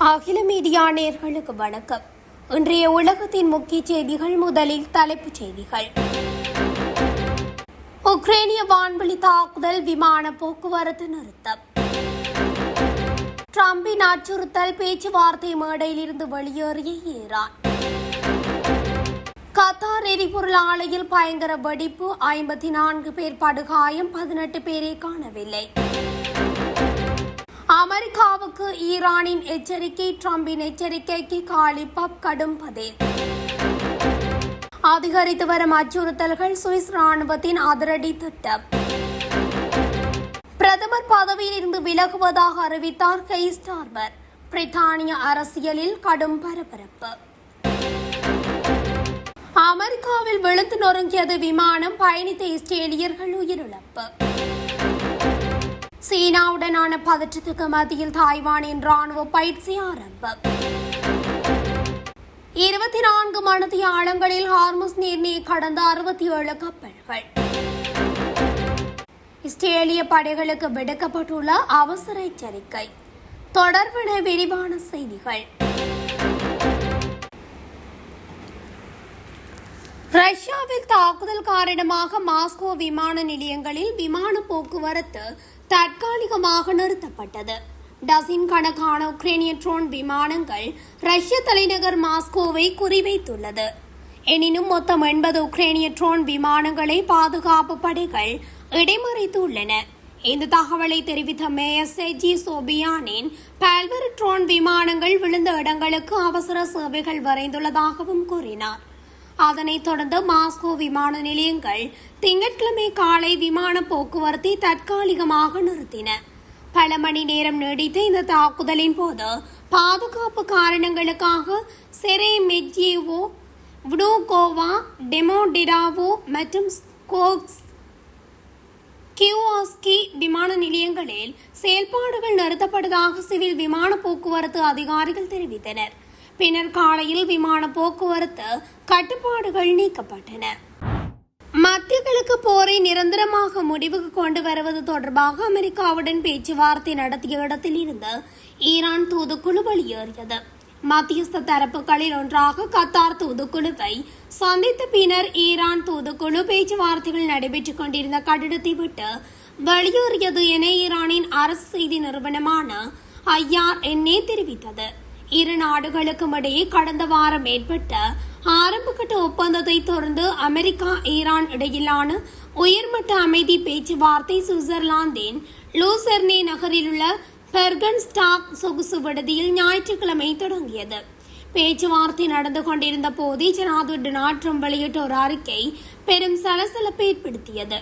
அகில மீடியா நேயர்களுக்கு வணக்கம். இன்றைய உலகத்தின் முக்கிய செய்திகள். முதலில் தலைப்புச் செய்திகள். உக்ரைனிய வான்வெளி தாக்குதல், விமான போக்குவரத்து நிறுத்தம். டிரம்பின் அச்சுறுத்தல், பேச்சுவார்த்தை மேடையில் இருந்து வெளியேறிய ஈரான். கத்தார் எரிபொருள் ஆலையில் பயங்கர வெடிப்பு, 54 பேர் படுகாயம், 18 பேரை காணவில்லை. அமெரிக்காவுக்கு ஈரானின் எச்சரிக்கை, டிரம்பின் எச்சரிக்கைக்கு காலிப்பப் கடும் பதில். அதிகரித்து வரும் அச்சுறுத்தல்கள், சுவிஸ் ராணுவத்தின் அதிரடி திட்டம். பிரதமர் பதவியில் இருந்து விலகுவதாக அறிவித்தார் கெய்ர் ஸ்டார்மர். பிரித்தானிய அரசியலில் கடும் பரபரப்பு. அமெரிக்காவில் விழுந்து நொறுங்கியது விமானம், பயணித்த இஸ்ரேலியர்கள் உயிரிழப்பு. சீனாவுடனான பதற்றத்துக்கு மத்தியில் தாய்வானின் ராணுவ பயிற்சி ஆரம்பம். 24 மணித்திய ஆழங்களில் ஹார்முஸ் நீர்நீரை கடந்த 67 கப்பல்கள். இஸ்ரேலிய படைகளுக்கு விடுக்கப்பட்டுள்ள அவசர எச்சரிக்கை. தொடர்பான விரிவான செய்திகள். ரஷ்யாவில் தாக்குதல் காரணமாக மாஸ்கோ விமான நிலையங்களில் விமான போக்குவரத்து தற்காலிகமாக நிறுத்தப்பட்டது. டசின் கணக்கான உக்ரைனிய ட்ரோன் விமானங்கள் ரஷ்ய தலைநகர் மாஸ்கோவை குறிவைத்துள்ளது. எனினும் மொத்தம் 80 உக்ரைனிய ட்ரோன் விமானங்களை பாதுகாப்பு படைகள் இடைமறித்துள்ளன. இந்த தகவலை தெரிவித்த மேயர் செர்ஜி சோபியானின் பல்வேறு ட்ரோன் விமானங்கள் விழுந்த இடங்களுக்கு அவசர சேவைகள் வரைந்துள்ளதாகவும் கூறினார். அதனைத் தொடர்ந்து மாஸ்கோ விமான நிலையங்கள் திங்கட்கிழமை காலை விமான போக்குவரத்தை தற்காலிகமாக நிறுத்தின. பல மணி நேரம் நீடித்த இந்த தாக்குதலின் போது பாதுகாப்பு காரணங்களுக்காக செரேமெட்ஜியேவோ, வ்னூகோவா, டெமோடிராவோ மற்றும் கியூஆஸ்கி விமான நிலையங்களில் செயல்பாடுகள் நிறுத்தப்பட்டதாக சிவில் விமான போக்குவரத்து அதிகாரிகள் தெரிவித்தனர். பின்னர் காலையில் விமான போக்குவரத்து கட்டுப்பாடுகள் நீக்கப்பட்டன. மத்திய கிழக்கு போரை நிரந்தரமாக முடிவுக்கு கொண்டு வருவது தொடர்பாக அமெரிக்காவுடன் பேச்சுவார்த்தை நடத்திய இடத்தில் இருந்து ஈரான் தூதுக்குழு வெளியேறியது. மத்தியஸ்த தரப்புகளில் ஒன்றாக கத்தார் தூதுக்குழுவை சந்தித்த பின்னர் ஈரான் தூதுக்குழு பேச்சுவார்த்தைகள் நடைபெற்றுக் கொண்டிருந்த கட்டிடத்தை விட்டு வெளியேறியது என ஈரானின் அரசு செய்தி நிறுவனமான IRNA தெரிவித்தது. இரு நாடுகளுக்கும் இடையே கடந்த வாரம் ஏற்பட்ட ஆரம்பகட்ட ஒப்பந்தத்தை தொடர்ந்து அமெரிக்கா ஈரான் இடையிலான உயர்மட்ட அமைதி பேச்சுவார்த்தை சுவிட்சர்லாந்தின் லூசெர்னே நகரில் உள்ள பெர்கன்ஸ்டாக் சொகுசு விடுதியில் ஞாயிற்றுக்கிழமை தொடங்கியது. பேச்சுவார்த்தை நடந்து கொண்டிருந்த போதே ஜனாதிபதி டொனால்ட் ட்ரம்ப் வெளியிட்ட ஒரு அறிக்கை பெரும் சலசலப்பை ஏற்படுத்தியது.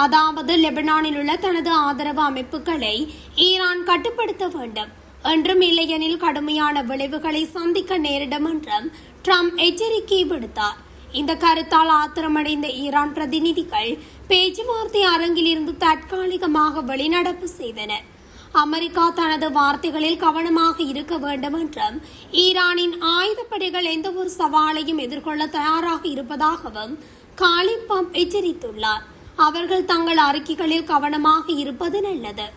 அதாவது, லெபனானில் உள்ள தனது ஆதரவு அமைப்புகளை ஈரான் கட்டுப்படுத்த வேண்டும் என்றும், இல்லையெனில் கடுமையான விளைவுகளை சந்திக்க நேரிடும் என்றும் ட்ரம்ப் எச்சரிக்கை விடுத்தார். இந்த கருத்தால் ஆத்திரமடைந்த ஈரான் பிரதிநிதிகள் பேச்சுவார்த்தை அரங்கில் இருந்து தற்காலிகமாக வெளிநடப்பு செய்தனர். அமெரிக்கா தனது வார்த்தைகளில் கவனமாக இருக்க வேண்டும் என்றும், ஈரானின் ஆயுதப்படைகள் எந்த ஒரு சவாலையும் எதிர்கொள்ள தயாராக இருப்பதாகவும் காலிப்பப் எச்சரித்துள்ளார். அவர்கள் தங்கள் அறிக்கைகளில் கவனமாக இருப்பது நல்லது.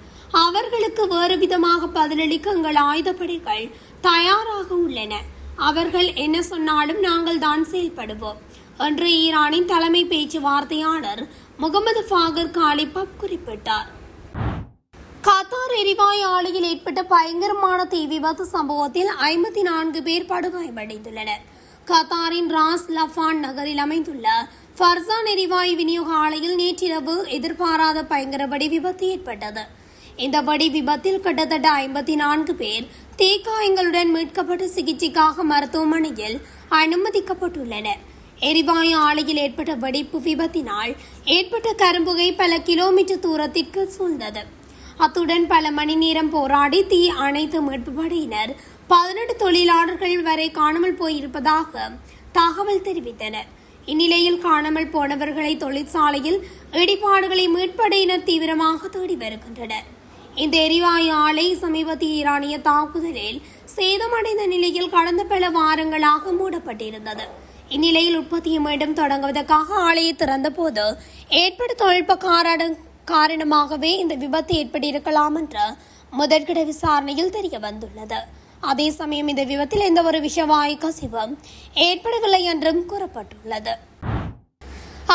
அவர்களுக்கு வேறு விதமாக பதிலளிக்க எங்கள் ஆயுதப்படைகள் தயாராக உள்ளன. அவர்கள் என்ன சொன்னாலும் நாங்கள் தான் செயல்படுவோம் என்று ஈரானின் தலைமை பேச்சுவார்த்தையாளர் முகமது ஃபாகர் காலிப்பப் குறிப்பிட்டார். கத்தார் எரிவாயு ஆலையில் ஏற்பட்ட பயங்கரமான தீ விபத்து சம்பவத்தில் 54 பேர் படுகாயமடைந்துள்ளனர். கத்தாரின் ராஸ் லஃபான் நகரில் அமைந்துள்ள ஃபர்சான் எரிவாயு விநியோக ஆலையில் நேற்றிரவு எதிர்பாராத பயங்கர வெடி விபத்து ஏற்பட்டது. இந்த வெடி விபத்தில் கிட்டத்தட்ட 54 பேர் தீக்காயங்களுடன் மீட்கப்பட்டு சிகிச்சைக்காக மருத்துவமனையில் அனுமதிக்கப்பட்டுள்ளனர். எரிவாயு ஆலையில் ஏற்பட்ட வெடிப்பு விபத்தினால் ஏற்பட்ட கரும்புகை பல கிலோமீட்டர் தூரத்திற்கு சூழ்ந்தது. அத்துடன் பல மணி நேரம் போராடி தீ அணைத்து மீட்பு படையினர் 18 தொழிலாளர்கள் வரை காணாமல் போயிருப்பதாக தகவல் தெரிவித்தனர். இந்நிலையில் காணாமல் போனவர்களை தொழிற்சாலையில் இடிபாடுகளை மீட்படையினர் தீவிரமாக தேடி வருகின்றனர். இந்த எரிவாயு ஆலை சமீபத்திய ஈரானிய தாக்குதலில் சேதமடைந்த நிலையில் கடந்த பல வாரங்களாக மூடப்பட்டிருந்தது. இந்நிலையில் உற்பத்தியை மீண்டும் தொடங்குவதற்காக ஆலையை திறந்த போது ஏற்பட்ட தொழில்நுட்ப காரணமாகவே இந்த விபத்து ஏற்பட்டிருக்கலாம் என்ற முதற்கட்ட விசாரணையில் தெரிய வந்துள்ளது. அதே சமயம் இந்த விபத்தில் எந்தவொரு விஷவாயு கசிவும் ஏற்படவில்லை என்றும் கூறப்பட்டுள்ளது.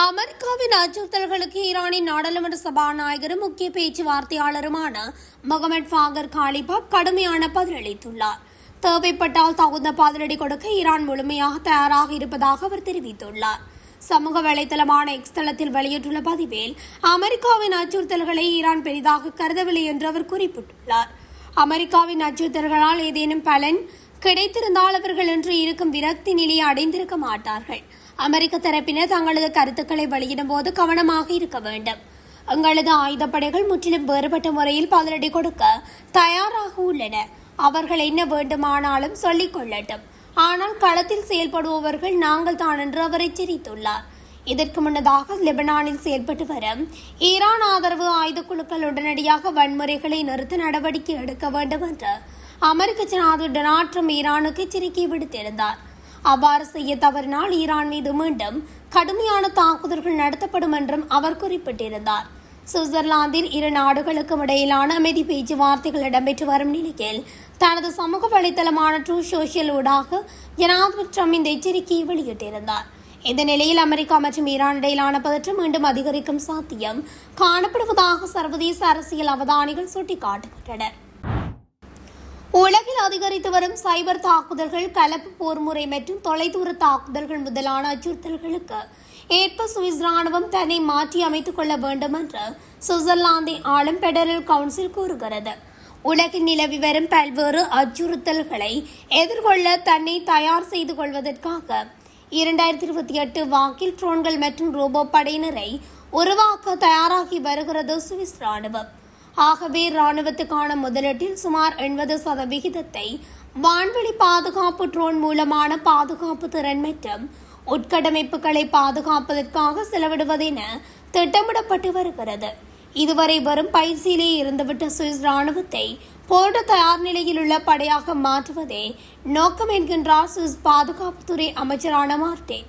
அமெரிக்காவின் அச்சுறுத்தல்களுக்கு ஈரானின் நாடாளுமன்ற சபாநாயகரும் முக்கிய பேச்சுவார்த்தையாளருமான முகமது பாகர் காலிபாப் கடுமையான பதிலளித்துள்ளார். தேவைப்பட்டால் தகுந்த பதிலடி கொடுக்க ஈரான் முழுமையாக தயாராக இருப்பதாக அவர் தெரிவித்துள்ளார். சமூக வலைதளமான எக்ஸ் தளத்தில் வெளியிட்டுள்ள பதிவில் அமெரிக்காவின் அச்சுறுத்தல்களை ஈரான் பெரிதாக கருதவில்லை என்று அவர் குறிப்பிட்டுள்ளார். அமெரிக்காவின் அச்சுறுத்தல்களால் ஏதேனும் பலன் கிடைத்திருந்தால் அவர்கள் என்று இருக்கும் விரக்தி நிலையை அடைந்திருக்க மாட்டார்கள். அமெரிக்க தரப்பினர் தங்களது கருத்துக்களை வெளியிடும் போது கவனமாக இருக்க வேண்டும். எங்களது ஆயுதப்படைகள் முற்றிலும் வேறுபட்ட முறையில் பதிலடி கொடுக்க தயாராக உள்ளன. அவர்கள் என்ன வேண்டுமானாலும் சொல்லிக் கொள்ளட்டும். ஆனால் களத்தில் செயல்படுபவர்கள் நாங்கள் தான் என்று அவர் எச்சரித்துள்ளார். இதற்கு முன்னதாக லெபனானில் செயல்பட்டு வரும் ஈரான் ஆதரவு ஆயுத குழுக்கள் உடனடியாக வன்முறைகளை நிறுத்த நடவடிக்கை எடுக்க வேண்டும் என்று அமெரிக்க ஜனாதிபதி டொனால்ட் ட்ரம்ப் ஈரானுக்கு எச்சரிக்கை விடுத்திருந்தார். அவ்வாறு செய்ய தவறினால் ஈரான் மீது மீண்டும் கடுமையான தாக்குதல்கள் நடத்தப்படும் என்றும் அவர் குறிப்பிட்டிருந்தார். சுவிட்சர்லாந்தில் இரு நாடுகளுக்கும் இடையிலான அமைதி பேச்சுவார்த்தைகள் இடம்பெற்று வரும் நிலையில் தனது சமூக வலைதளமான ட்ரூ சோஷியல் ஊடாக ஜனாதிபதி ட்ரம்ப் இந்த எச்சரிக்கையை வெளியிட்டிருந்தார். இந்த நிலையில் அமெரிக்கா மற்றும் ஈரான் இடையிலான பதற்றம் மீண்டும் அதிகரிக்கும் சாத்தியம் காணப்படுவதாக சர்வதேச அரசியல் அவதானிகள் சுட்டிக்காட்டுகின்றனர். உலகில் அதிகரித்து வரும் சைபர் தாக்குதல்கள், கலப்பு போர் முறை மற்றும் தொலைதூர தாக்குதல்கள் முதலான அச்சுறுத்தல்களுக்கு ஏற்ப சுவிஸ் ராணுவம் தன்னை மாற்றி அமைத்துக் கொள்ள வேண்டும் என்று சுவிட்சர்லாந்தை ஆளும் பெடரல் கவுன்சில் கூறுகிறது. உலகில் நிலவி வரும் பல்வேறு அச்சுறுத்தல்களை எதிர்கொள்ள தன்னை தயார் செய்து கொள்வதற்காக 2028 வாக்கில் ட்ரோன்கள் மற்றும் ரோபோ படையினரை உருவாக்க தயாராகி வருகிறது சுவிஸ் ராணுவம். ஆகவே ராணுவத்துக்கான முதலீட்டில் சுமார் 80% வான்வெளி பாதுகாப்பு ட்ரோன் மூலமான பாதுகாப்பு திறன் மற்றும் உட்கட்டமைப்புகளை பாதுகாப்பதற்காக செலவிடுவதென திட்டமிடப்பட்டு வருகிறது. இதுவரை வரும் பயிற்சியிலே இருந்துவிட்ட சுவிஸ் ராணுவத்தை போன்ற தயார் நிலையில் உள்ள படையாக மாற்றுவதே நோக்கம் என்கின்றார் சுவிஸ் பாதுகாப்புத்துறை அமைச்சரான மார்டேன்.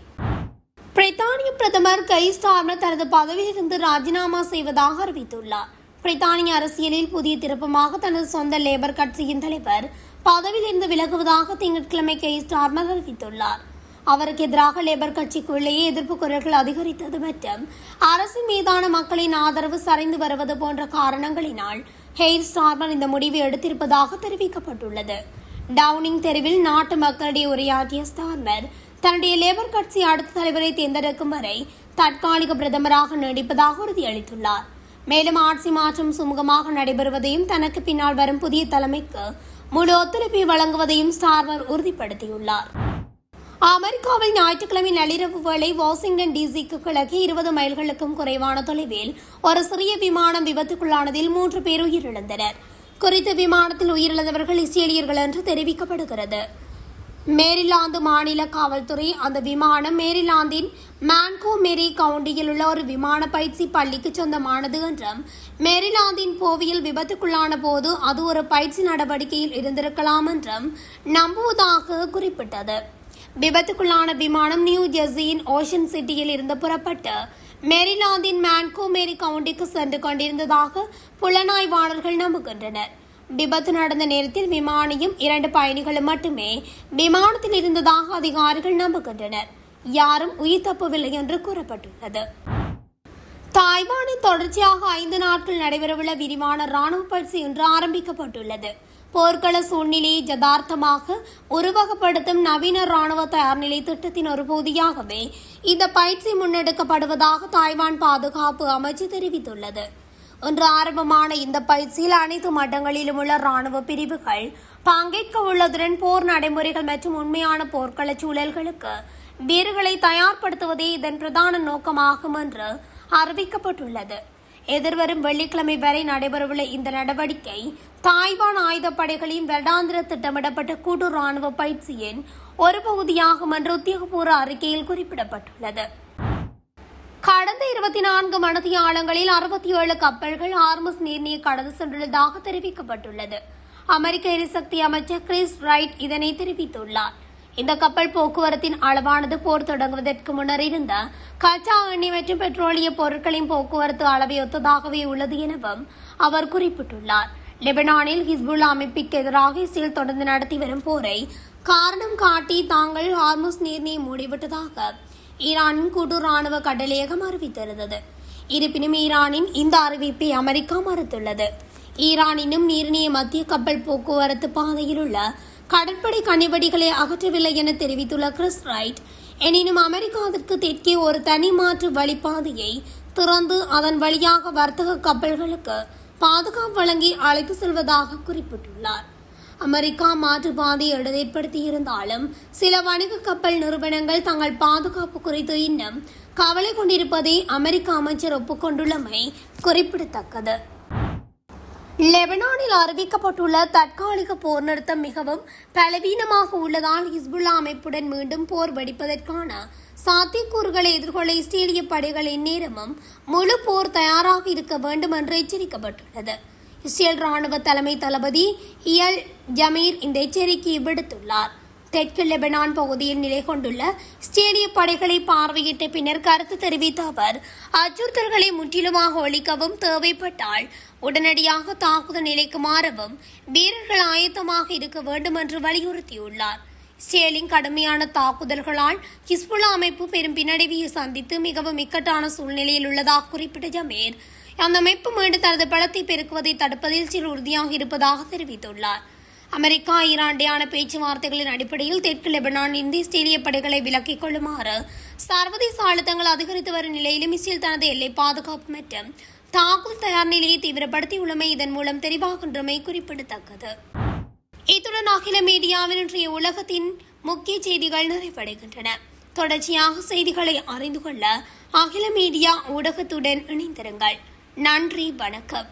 பிரித்தானிய பிரதமர் கெய்ர் ஸ்டார்மர் தனது பதவியிலிருந்து ராஜினாமா செய்வதாக அறிவித்துள்ளார். பிரித்தானிய அரசியலில் புதிய திருப்பமாக தனது சொந்த லேபர் கட்சியின் தலைவர் பதவியிலிருந்து விலகுவதாக திங்கட்கிழமை கெய்ர் ஸ்டார்மர் அறிவித்துள்ளார். அவருக்கு எதிராக லேபர் கட்சிக்குள்ளேயே எதிர்ப்பு குரல்கள் அதிகரித்தது மற்றும் அரசின் மீதான மக்களின் ஆதரவு சரிந்து வருவது போன்ற காரணங்களினால் கெய்ர் ஸ்டார்மர் இந்த முடிவை எடுத்திருப்பதாக தெரிவிக்கப்பட்டுள்ளது. டவுனிங் தெருவில் நாட்டு மக்களிடையே உரையாற்றிய ஸ்டார்மர் தன்னுடைய லேபர் கட்சி அடுத்த தலைவரை தேர்ந்தெடுக்கும் வரை தற்காலிக பிரதமராக நீடிப்பதாக உறுதியளித்துள்ளார். மேலும் ஆட்சி மாற்றம் சுமூகமாக நடைபெறுவதையும் தனக்கு பின்னால் வரும் புதிய தலைமைக்கு முழு ஒத்துழைப்பை வழங்குவதையும் ஸ்டார்மர் உறுதிப்படுத்தியுள்ளார். அமெரிக்காவில் ஞாயிற்றுக்கிழமை நள்ளிரவு வேளை வாஷிங்டன் டிசிக்கு கிழக்கே 20 மைல்களுக்கும் குறைவான தொலைவில் ஒரு சிறிய விமானம் விபத்துக்குள்ளானதில் 3 பேர் உயிரிழந்தனர். குறித்த விமானத்தில் உயிரிழந்தவர்கள் இஸ்ரேலியர்கள் என்று தெரிவிக்கப்படுகிறது. மேரிலாந்து மாநில காவல்துறை அந்த விமானம் மேரிலாந்தின் மான்கோமெரி கவுண்டியில் உள்ள ஒரு விமான பயிற்சி பள்ளிக்கு சொந்தமானது என்றும் மேரிலாந்தின் போவியில் விபத்துக்குள்ளான போது அது ஒரு பயிற்சி நடவடிக்கையில் இருந்திருக்கலாம் என்றும் நம்புவதாக குறிப்பிட்டது. விபத்துக்குள்ளான விமானம் நியூ ஜெர்சியின் ஓஷன் சிட்டியில் இருந்து புறப்பட்டு மேரிலாந்தின் மான்கோமெரி கவுண்டிக்கு சென்று கொண்டிருந்ததாக புலனாய்வாளர்கள் நம்புகின்றனர். விபத்து நடந்த நேரத்தில் விமானியும் 2 பயணிகளும் மட்டுமே விமானத்தில் இருந்ததாக அதிகாரிகள் நம்புகின்றனர். யாரும் உயிர் தப்பவில்லை என்று கூறப்பட்டுள்ளது. தாய்வானில் தொடர்ச்சியாக 5 நாட்கள் நடைபெறவுள்ள விரிவான ராணுவ பயிற்சி இன்று ஆரம்பிக்கப்பட்டுள்ளது. போர்க்கள சூழ்நிலையை யதார்த்தமாக உருவகப்படுத்தும் நவீன ராணுவ தயார்நிலை திட்டத்தின் ஒரு பகுதியாகவே இந்த பயிற்சி முன்னெடுக்கப்படுவதாக தாய்வான் பாதுகாப்பு அமைச்சு தெரிவித்துள்ளது. இன்று ஆரம்பமான இந்த பயிற்சியில் அனைத்து மட்டங்களிலும் உள்ள ராணுவ பிரிவுகள் பங்கேற்க உள்ளதுடன் போர் நடைமுறைகள் மற்றும் உண்மையான போர்க்கள சூழல்களுக்கு வீரர்களை தயார்படுத்துவதே இதன் பிரதான நோக்கமாகும் என்று அறிவிக்கப்பட்டுள்ளது. எதிர்வரும் வெள்ளிக்கிழமை வரை நடைபெறவுள்ள இந்த நடவடிக்கை தாய்வான் ஆயுதப்படைகளின் வருடாந்திர திட்டமிடப்பட்ட கூட்டு ராணுவ பயிற்சியின் ஒரு பகுதியாகும் என்று உத்தியோகபூர்வ அறிக்கையில் குறிப்பிடப்பட்டுள்ளது. கடந்த 24 மணித்தியாலங்களில் 67 கப்பல்கள் ஹார்முஸ் நீர்நிலையை கடந்து சென்றுள்ளதாக தெரிவிக்கப்பட்டுள்ளது. அமெரிக்க எரிசக்தி அமைச்சர் கிறிஸ் ரைட் இதனை தெரிவித்துள்ளார். இந்த கப்பல் போக்குவரத்தின் அளவானது போர் தொடங்குவதற்கு முன்னர் இருந்த கச்சா எண்ணெய் மற்றும் பெட்ரோலிய பொருட்களின் போக்குவரத்து அளவை ஒத்ததாகவே உள்ளது எனவும் அவர் குறிப்பிட்டுள்ளார். லெபனானில் ஹிஸ்புல்லா அமைப்பிற்கு எதிராக இஸ்ரேல் தொடர்ந்து நடத்தி வரும் போரை காரணம் காட்டி தாங்கள் ஹார்முஸ் நீரிணையை மூடிவிட்டதாக ஈரானின் கூட்டு ராணுவ கடலையகம் அறிவித்திருந்தது. இருப்பினும் ஈரானின் இந்த அறிவிப்பை அமெரிக்கா மறுத்துள்ளது. ஈரானினும் நீரிணைய மத்திய கப்பல் போக்குவரத்து பாதையில் உள்ள கடற்படை கனிவெடிகளை அகற்றவில்லை என தெரிவித்துள்ள கிறிஸ் ரைட், எனினும் அமெரிக்காவிற்கு தெற்கே ஒரு தனி மாற்று வழிப்பாதையை திறந்து அதன் வழியாக வர்த்தக கப்பல்களுக்கு பாதுகாப்பு வழங்கி அழைத்து செல்வதாக குறிப்பிட்டுள்ளார். அமெரிக்கா மாற்றுப்பாதையை ஏற்படுத்தியிருந்தாலும் சில வணிக கப்பல் நிறுவனங்கள் தங்கள் பாதுகாப்பு குறித்து இன்னும் கவலை கொண்டிருப்பதை அமெரிக்க அமைச்சர் ஒப்புக்கொண்டுள்ளமை குறிப்பிடத்தக்கது. லெபனானில் அறிவிக்கப்பட்டுள்ள தற்காலிக போர் நிறுத்தம் மிகவும் பலவீனமாக உள்ளதால் ஹிஸ்புல்லா அமைப்புடன் மீண்டும் போர் வெடிப்பதற்கான சாத்தியக்கூறுகளை எதிர்கொள்ள இஸ்ரேலிய படைகள் எந்நேரமும் முழு போர் தயாராக இருக்க வேண்டும் என்று எச்சரிக்கப்பட்டுள்ளது. இஸ்ரேல் ராணுவ தலைமை தளபதி இயல் ஜமீர் இந்த எச்சரிக்கையை விடுத்துள்ளார். தெற்கு லெபனான் பகுதியில் நிலை கொண்டுள்ள இஸ்ரேலிய படைகளை பார்வையிட்ட பின்னர் கருத்து தெரிவித்த அவர், அச்சுறுத்தல்களை முற்றிலுமாக ஒழிக்கவும் தேவைப்பட்டால் உடனடியாக தாக்குதல் நிலைக்கு மாறவும் வீரர்கள் ஆயத்தமாக இருக்க வேண்டும் என்று வலியுறுத்தியுள்ளார். இஸ்ரேலின் கடுமையான தாக்குதல்களால் ஹிஸ்புல்லா அமைப்பு பெரும் பின்னடைவை சந்தித்து மிகவும் இக்கட்டான சூழ்நிலையில் உள்ளதாக குறிப்பிட்ட ஜமீர், அந்த அமைப்பு மீண்டும் தனது பலத்தை பெருக்குவதை தடுப்பதில் சில உறுதியாக இருப்பதாக தெரிவித்துள்ளார். அமெரிக்கா ஈரானிடையான பேச்சுவார்த்தைகளின் அடிப்படையில் தெற்கு லெபனானில் இருந்து இஸ்ரேலிய படைகளை விலக்கிக் கொள்ளுமாறு சர்வதேச அழுத்தங்கள் அதிகரித்து வரும் நிலையிலும் இஸ்ரேல் தனது எல்லை பாதுகாப்பு மற்றும் தாக்குதல் தயார் நிலையை தீவிரப்படுத்தியுள்ளமை இதன் மூலம் தெரிவாகின்றமை குறிப்பிடத்தக்கது. இத்துடன் அகில மீடியாவின் இன்றைய உலகத்தின் முக்கிய செய்திகள் நிறைவடைகின்றன. தொடர்ச்சியாக செய்திகளை அறிந்து கொள்ள அகில மீடியா ஊடகத்துடன் இணைந்திருங்கள். நன்றி, வணக்கம்.